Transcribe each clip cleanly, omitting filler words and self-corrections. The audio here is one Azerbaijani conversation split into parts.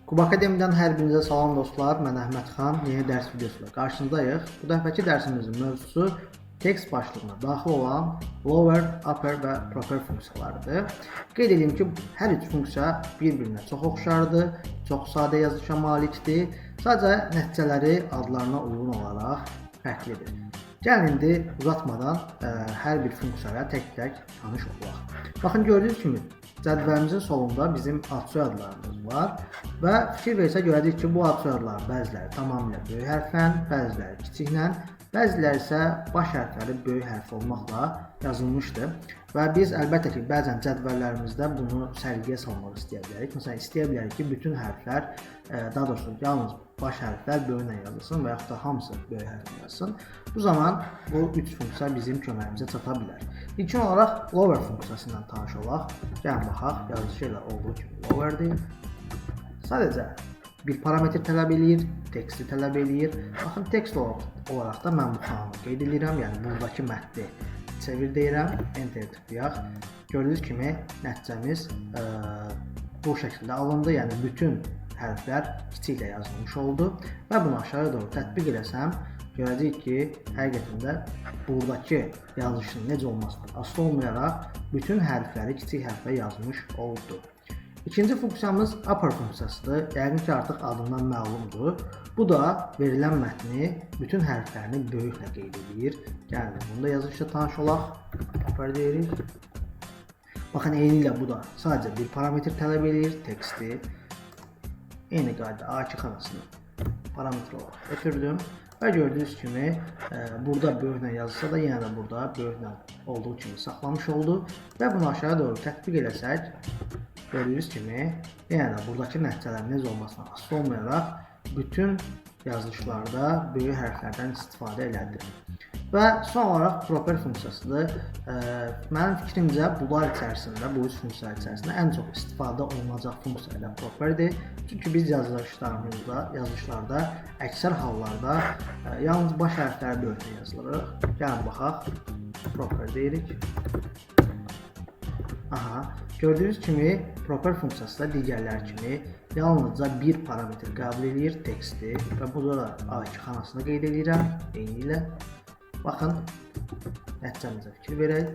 Kuba Akademiya'dan hər birinizə salam dostlar. Mən Əhmədxan, yeni dərs videosuyla qarşınızdayıq. Bu dəfəki dərsimizin mövzusu tekst başlığına daxil olan lower, upper və proper funksiyalarıdır. Qeyd edeyim ki, hər üç funksiya bir-birinə çox oxşardır, çox sadə yazılışa malikdir. Sadəcə nəticələri adlarına uyğun olaraq fərqlidir. Gəlin indi uzatmadan hər bir funksiyaya tək-tək tanış olaq. Baxın, gördüyünüz kimi cədvəlimizin solunda bizim ad-soyadlarımız var və fikir versə görəcəyik ki, bu ad-soyadlar bəziləri tamamilə böyük hərflə, bəziləri kiçiklə, bəziləri isə baş hərfləri böyük hərf olmaqla yazılmışdır. Və biz əlbəttə ki, bəzən cədvəllərimizdə bunu sərgiyə salmaq istəyə bilərik. Məsələn, istəyə bilərik ki, bütün hərflər, daha doğrusu yalnız baş hərflər böyüklə yazılsın və yaxud da hamısı böyük hərflə yazılsın. Bu zaman bu üç funksiya bizim köməyimizə çata bilər. İlkin olaraq lower funksiyasından tanış olaq. Gəlin baxaq, yazışı ilə olduğu kimi lowerdir. Sadəcə bir parametr tələb eləyir, teksti tələb eləyir. Baxın, tekst olaraq da mən bu xananı qeyd edirəm, yəni buradakı mətni çevir deyirəm, enter tıklayaq. Gördüyünüz kimi nəticəmiz bu şəkildə alındı, yəni bütün hərflər kiçiklə yazılmış oldu və bunu aşağıya doğru tətbiq eləsəm, görəcəyik ki, həqiqətən də buradakı yazılışın necə olmasından asılı olmayaraq bütün hərfləri kiçik hərflə yazmış oldu. İkinci funksiyamız upper funksiyasıdır. Yəqin ki, artıq adından məlumdur. Bu da verilən mətni bütün hərflərini böyüklə qeyd edir. Gəlin, bunu da yazılışla tanış olaq. Upper deyirik. Baxın, eyni ilə bu da sadəcə bir parametr tələb edir, teksti. Eyni qayda A2 xanasını parametr olaraq ötürdüm. Və gördüyünüz kimi burada böyüklə yazılsa da yenə də burada böyüklə olduğu kimi saxlamış oldu. Və bunu aşağıya doğru tətbiq eləsək, gördüyünüz kimi yenə də buradakı nəticələrin necə olmasına asılı olmayaraq bütün yazılışlarda böyük hərflərdən istifadə elədi. Və son olaraq proper funksiyasıdır. Mənim fikrimcə bunlar içərisində, bu üç funksiya içərisində ən çox istifadə olunacaq funksiya ilə properdir. Çünki biz yazılışlarda əksər hallarda yalnız baş hərfləri böyüklə yazılırıq. Gəlin baxaq, proper deyirik. Gördüyünüz kimi proper funksiyası da digərləri kimi yalnızca bir parametr qəbul edir, teksti və burada da A2 xanasını qeyd edirəm, eyni ilə. Baxın, nəticəmizə fikir verək.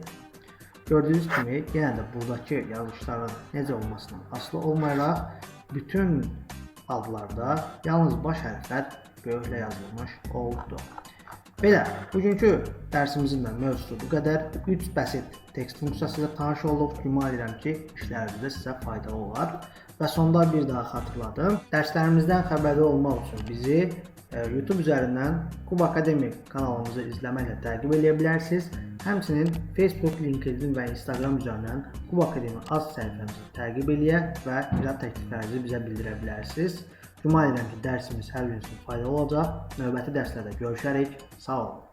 Gördüyünüz kimi, yenə də buradakı yazılışların necə olmasından asılı olmayaraq bütün adlarda yalnız baş hərflər böyüklə yazılmış oldu. Belə, bugünkü dərsimizin də mövzusu bu qədər. 3 bəsit tekst funksiyası ilə tanış olduq. Güman edirəm ki, işlərinizdə sizə faydalı olar. Və sonda bir daha xatırladım. Dərslərimizdən xəbərdar olmaq üçün bizi YouTube üzərindən Kuba Akademi kanalımızı izləməklə təqib edə bilərsiniz. Həmçinin Facebook, LinkedIn və Instagram üzərindən Kuba Akademi az səhifəmizi təqib eləyə və irad təkliflərinizi bizə bildirə bilərsiniz. Güman edirəm ki, dərsimiz hər gün üçün faydalı olacaq. Növbəti dərslərdə görüşərik. Sağ olun.